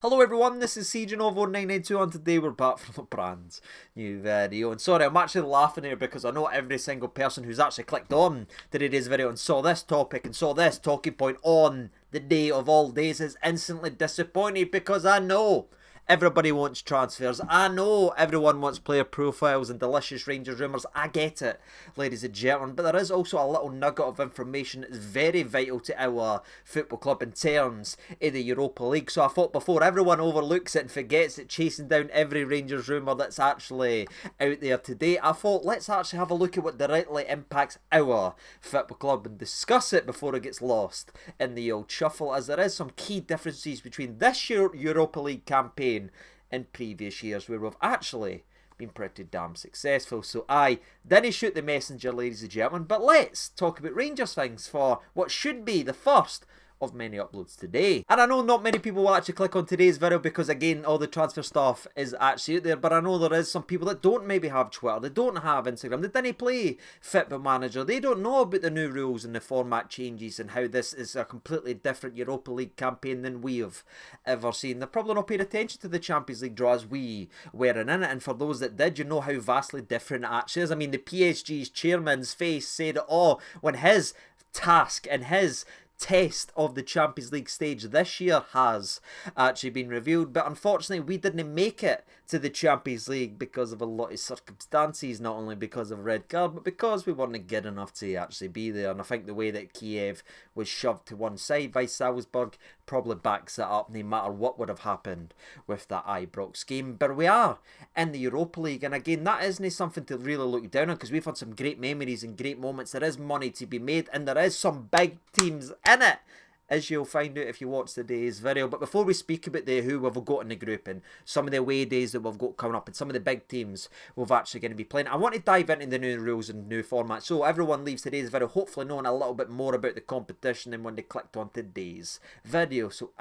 Hello everyone, this is CJNovo992 and today we're back from a brand new video. And sorry, I'm actually laughing here because I know every single person who's actually clicked on to today's video and saw this topic and saw this talking point on the day of all days is instantly disappointed because I know everybody wants transfers. I know everyone wants player profiles and delicious Rangers rumours. I get it, ladies and gentlemen. But there is also a little nugget of information that is very vital to our football club in terms of the Europa League. So I thought before everyone overlooks it and forgets it, chasing down every Rangers rumour that's actually out there today, I thought let's actually have a look at what directly impacts our football club and discuss it before it gets lost in the old shuffle, as there is some key differences between this Europa League campaign in previous years where we've actually been pretty damn successful. So I didn't shoot the messenger, ladies and gentlemen, but let's talk about Rangers things for what should be the first of many uploads today. And I know not many people will actually click on today's video because again all the transfer stuff is actually out there, but I know there is some people that don't maybe have Twitter, they don't have Instagram, they didn't play Fitbit Manager, they don't know about the new rules and the format changes and how this is a completely different Europa League campaign than we have ever seen. They've probably not paid attention to the Champions League draw as we were in it, and for those that did, you know how vastly different it actually is. I mean, the PSG's chairman's face said it all when his task and his test of the Champions League stage this year has actually been revealed, but unfortunately we didn't make it to the Champions League because of a lot of circumstances, not only because of a red card but because we weren't good enough to actually be there. And I think the way that Kiev was shoved to one side by Salzburg probably backs it up, no matter what would have happened with that Ibrox game. But we are in the Europa League, and again that isn't something to really look down on because we've had some great memories and great moments. There is money to be made and there is some big teams in it, as you'll find out if you watch today's video. But before we speak about who we've got in the group and some of the away days that we've got coming up and some of the big teams we're actually going to be playing, I want to dive into the new rules and new formats so everyone leaves today's video hopefully knowing a little bit more about the competition than when they clicked on today's video. So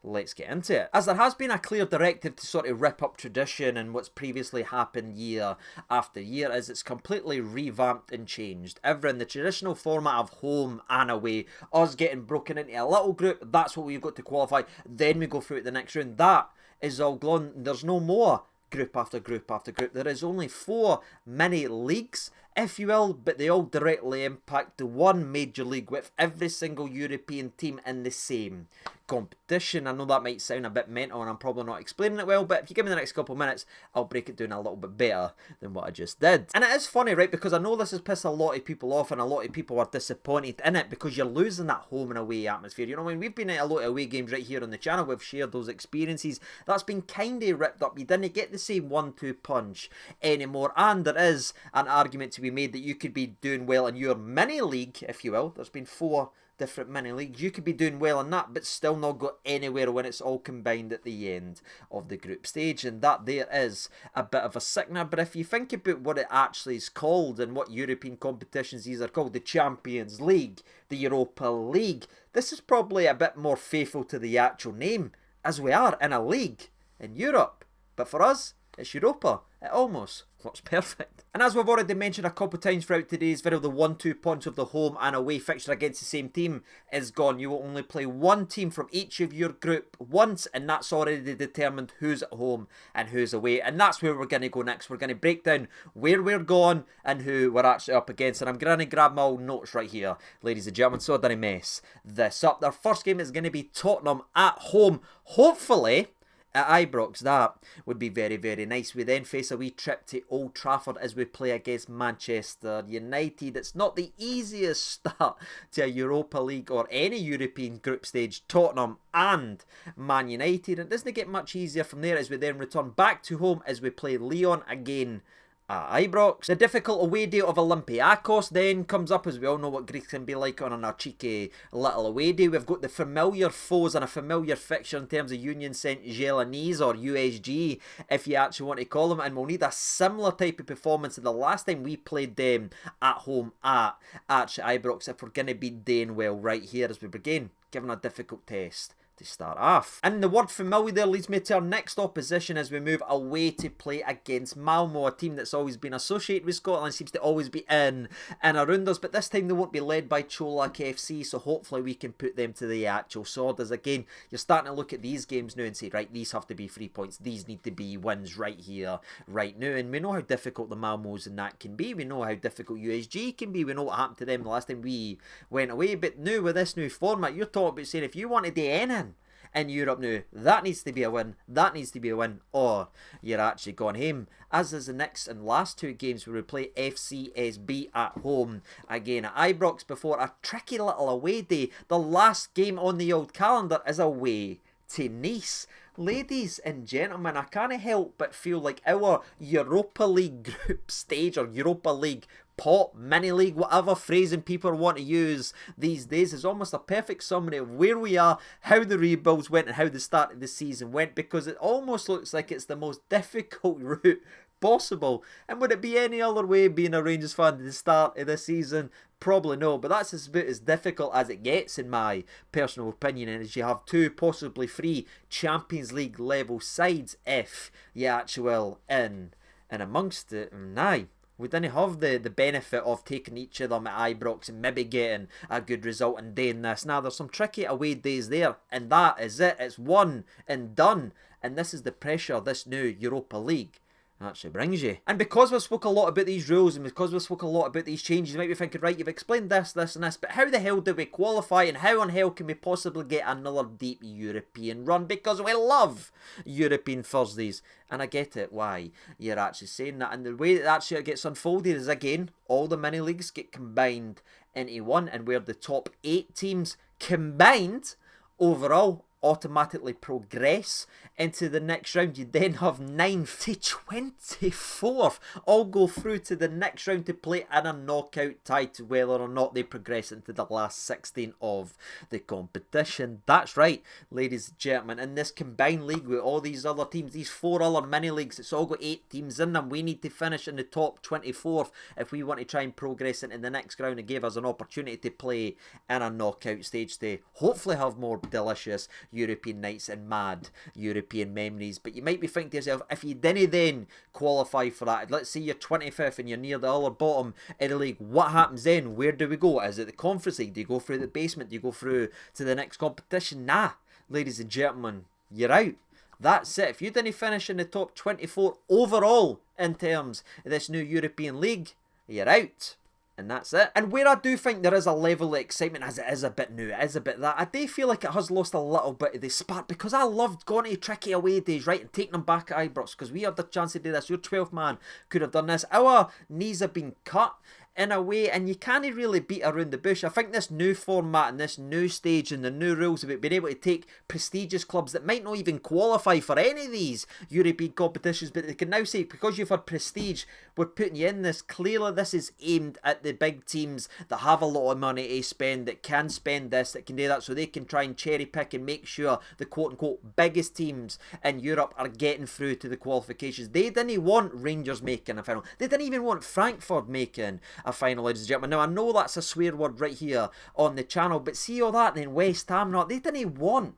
let's get into it. As there has been a clear directive to sort of rip up tradition and what's previously happened year after year, is it's completely revamped and changed. Ever in the traditional format of home and away, us getting broken into a little group, that's what we've got to qualify, then we go through to the next round. That is all gone. There's no more group after group after group. There is only 4 mini leagues, if you will, but they all directly impact the one major league with every single European team in the same competition. I know that might sound a bit mental and I'm probably not explaining it well, but if you give me the next couple of minutes, I'll break it down a little bit better than what I just did. And it is funny, right, because I know this has pissed a lot of people off and a lot of people are disappointed in it because you're losing that home and away atmosphere. You know, when we've been at a lot of away games right here on the channel, we've shared those experiences. That's been kind of ripped up. You didn't get the same 1-2 punch anymore, and there is an argument to be made that you could be doing well in your mini league, if you will. There's been 4 different mini leagues. You could be doing well in that but still not go anywhere when it's all combined at the end of the group stage, and that there is a bit of a sickener. But if you think about what it actually is called and what European competitions these are called, the Champions League, the Europa League, this is probably a bit more faithful to the actual name, as we are in a league in Europe. But for us, it's Europa. It almost works perfect. And as we've already mentioned a couple of times throughout today's video, the 1-2 punch of the home and away fixture against the same team is gone. You will only play one team from each of your group once, and that's already determined who's at home and who's away. And that's where we're going to go next. We're going to break down where we're going and who we're actually up against. And I'm going to grab my old notes right here, ladies and gentlemen, so I didn't mess this up. Our first game is going to be Tottenham at home, hopefully at Ibrox. That would be very, very nice. We then face a wee trip to Old Trafford as we play against Manchester United. It's not the easiest start to a Europa League or any European group stage. Tottenham and Man United. And it doesn't get much easier from there as we then return back to home as we play Lyon again at Ibrox. The difficult away day of Olympiacos then comes up, as we all know what Greece can be like on a cheeky little away day. We've got the familiar foes and a familiar fixture in terms of Union Saint-Gilloise, or USG if you actually want to call them, and we'll need a similar type of performance to the last time we played them at home at Ibrox if we're going to be doing well right here as we begin, given a difficult test to start off. And the word familiar there leads me to our next opposition as we move away to play against Malmo, a team that's always been associated with Scotland, seems to always be in and around us, but this time they won't be led by Cholak FC, so hopefully we can put them to the actual sword. As again, you're starting to look at these games now and say, right, these have to be 3 points, these need to be wins right here, right now, and we know how difficult the Malmos and that can be, we know how difficult USG can be, we know what happened to them the last time we went away, but now with this new format, you're talking about saying if you want to do anything in Europe now, that needs to be a win, that needs to be a win, or you're actually gone home. As is the next and last two games where we play fcsb at home again at Ibrox before a tricky little away day. The last game on the old calendar is away to Nice. Ladies and gentlemen, I can't help but feel like our Europa League group stage, or Europa League pot, mini league, whatever phrasing people want to use these days, is almost a perfect summary of where we are, how the rebuilds went and how the start of the season went, because it almost looks like it's the most difficult route possible. And would it be any other way being a Rangers fan at the start of the season? Probably no, but that's about as difficult as it gets in my personal opinion, and as you have two, possibly three Champions League level sides if you actually will in and amongst it. Aye, we didn't have the benefit of taking each of them at Ibrox and maybe getting a good result and doing this. Now there's some tricky away days there, and that is it, it's one and done, and this is the pressure this new Europa League actually brings you. And because we've spoke a lot about these rules and because we've spoke a lot about these changes, you might be thinking, right, you've explained this, this and this, but how the hell do we qualify, and how on hell can we possibly get another deep European run? Because we love European Thursdays, and I get it why you're actually saying that. And the way that actually gets unfolded is, again, all the mini leagues get combined into one, and where the top 8 teams combined overall automatically progress into the next round. You then have 9th to 24th all go through to the next round to play in a knockout tie to whether or not they progress into the last 16 of the competition. That's right, ladies and gentlemen, in this combined league with all these other teams, these 4 other mini leagues, it's all got 8 teams in them. We need to finish in the top 24th if we want to try and progress into the next round and give us an opportunity to play in a knockout stage to hopefully have more delicious European nights and mad European memories. But you might be thinking to yourself, if you didn't then qualify for that, let's say you're 25th and you're near the other bottom of the league, what happens then? Where do we go? Is it the Conference League? Do you go through the basement? Do you go through to the next competition? Nah, ladies and gentlemen, you're out. That's it. If you didn't finish in the top 24 overall in terms of this new European League, you're out. And that's it. And where I do think there is a level of excitement, as it is a bit new, it is a bit that, I do feel like it has lost a little bit of the spark, because I loved going to tricky away days, right, and taking them back at Ibrox, because we had the chance to do this. Your 12th man could have done this. Our knees have been cut in a way, and you can't really beat around the bush. I think this new format and this new stage and the new rules about being able to take prestigious clubs that might not even qualify for any of these European competitions, but they can now say, because you've had prestige, we're putting you in this. Clearly this is aimed at the big teams that have a lot of money to spend, that can spend this, that can do that, so they can try and cherry pick and make sure the quote-unquote biggest teams in Europe are getting through to the qualifications. They didn't want Rangers making a final. They didn't even want Frankfurt making a final, ladies and gentlemen. Now I know that's a swear word right here on the channel, but see all that, and then West Ham not, they didn't want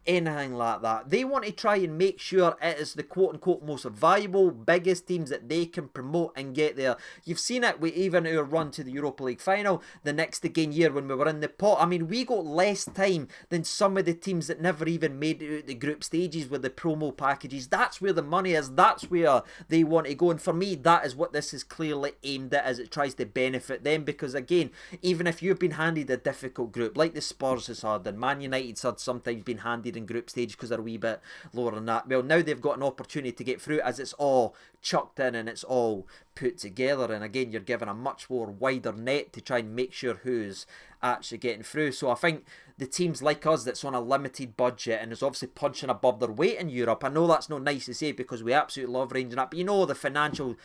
anything like that. They want to try and make sure it is the quote-unquote most valuable, biggest teams that they can promote and get there. You've seen it with even our run to the Europa League final the next again year when we were in the pot. I mean, we got less time than some of the teams that never even made it out the group stages with the promo packages. That's where the money is. That's where they want to go. And for me, that is what this is clearly aimed at, as it tries to benefit them. Because again, even if you've been handed a difficult group, like the Spurs has had, and Man United's had sometimes been handed in group stage because they're a wee bit lower than that, well, now they've got an opportunity to get through, as it's all chucked in and it's all put together. And again, you're given a much more wider net to try and make sure who's actually getting through. So I think the teams like us that's on a limited budget and is obviously punching above their weight in Europe, I know that's not nice to say because we absolutely love Rangers, but you know the financial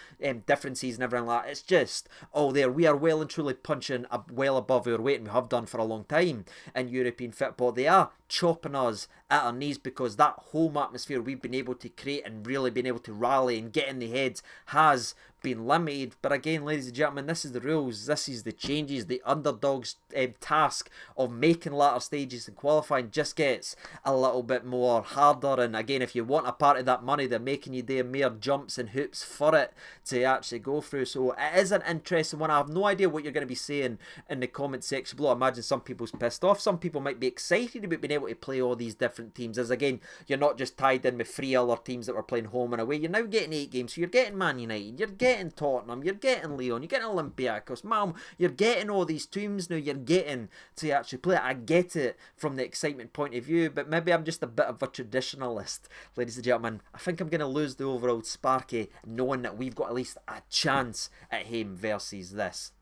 differences and everything like that, it's just all there. We are well and truly punching well above our weight, and we have done for a long time in European football. They are chopping us at our knees, because that home atmosphere we've been able to create and really been able to rally and get in the heads has been limited. But again, ladies and gentlemen, this is the rules, this is the changes. The underdogs' task of making latter stages and qualifying just gets a little bit more harder. And again, if you want a part of that money, they're making you do mere jumps and hoops for it to actually go through. So it is an interesting one. I have no idea what you're going to be saying in the comment section below. I imagine some people's pissed off, some people might be excited about being able to play all these different teams, as again, you're not just tied in with 3 other teams that were playing home and away. You're now getting 8 games, so you're getting Man United, you're getting Tottenham, you're getting Lyon, you're getting Olympiacos, Malmo, you're getting all these teams now, you're getting to actually play it. I get it from the excitement point of view, but maybe I'm just a bit of a traditionalist, ladies and gentlemen. I think I'm going to lose the overall sparky knowing that we've got at least a chance at home versus this,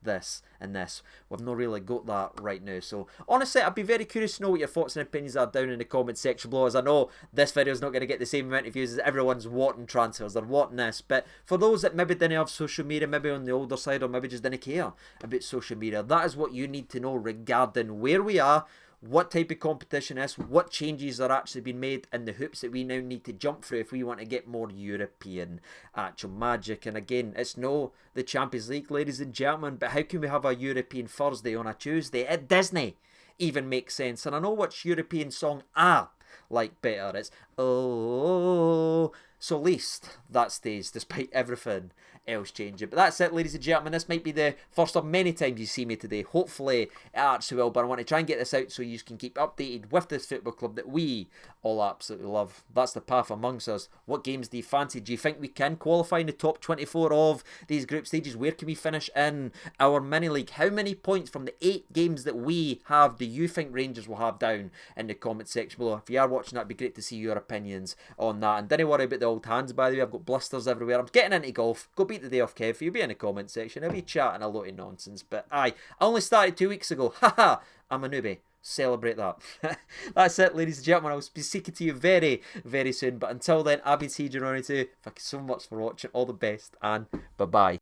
and this. We've not really got that right now. So honestly, I'd be very curious to know what your thoughts and opinions are down in the comment section below, as I know this video is not going to get the same amount of views as everyone's wanting transfers, they're wanting this. But for those that maybe didn't have social media, maybe on the older side, or maybe just didn't care about social media, that is what you need to know regarding where we are, what type of competition is, what changes are actually being made, and the hoops that we now need to jump through if we want to get more European actual magic. And again, it's no the Champions League, ladies and gentlemen, but how can we have a European Thursday on a Tuesday at Disney even makes sense? And I know which European song I like better. It's Oh, so at least that stays despite everything else changing. But that's it, ladies and gentlemen. This might be the first of many times you see me today. Hopefully it actually will, but I want to try and get this out so you can keep updated with this football club that we all absolutely love. That's the path amongst us. What games do you fancy? Do you think we can qualify in the top 24 of these group stages? Where can we finish in our mini league? How many points from the 8 games that we have do you think Rangers will have? Down in the comment section below. If you are watching, that'd be great to see your opinions on that. And don't worry about the old hands, by the way. I've got blisters everywhere. I'm getting into golf. Go beat the day off, Kev. You'll be in the comment section. I'll be chatting a lot of nonsense. But aye, I only started 2 weeks ago. Haha, I'm a newbie. Celebrate that. That's it, ladies and gentlemen. I'll be speaking to you very, very soon. But until then, I've been CJ Ronnie too. Thank you so much for watching. All the best, and bye-bye.